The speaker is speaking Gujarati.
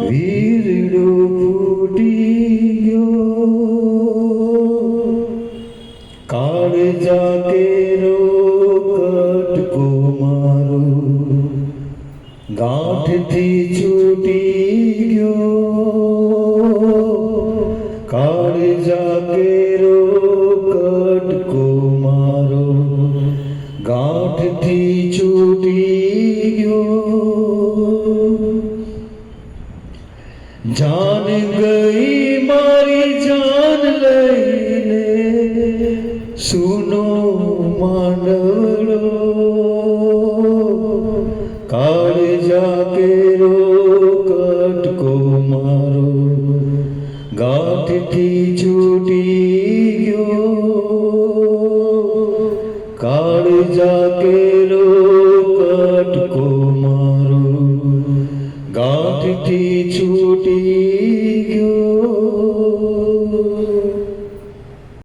વીરડો ફૂટી ગયો, કાળજા કેરો કટકો મારો ગાંઠથી છૂટી ગયો, કાળજા કેરો કટકો મારો ગાંઠથી છૂટી ગયો, જાન ગઈ મારી જાન લઈને સુનો માંડવડો, કાળજા કેરો કટકો મારો ગાંઠથી છૂટી ગયો, કાળજા કેરો કટકો મારો ગાંઠથી છૂટી ગયો।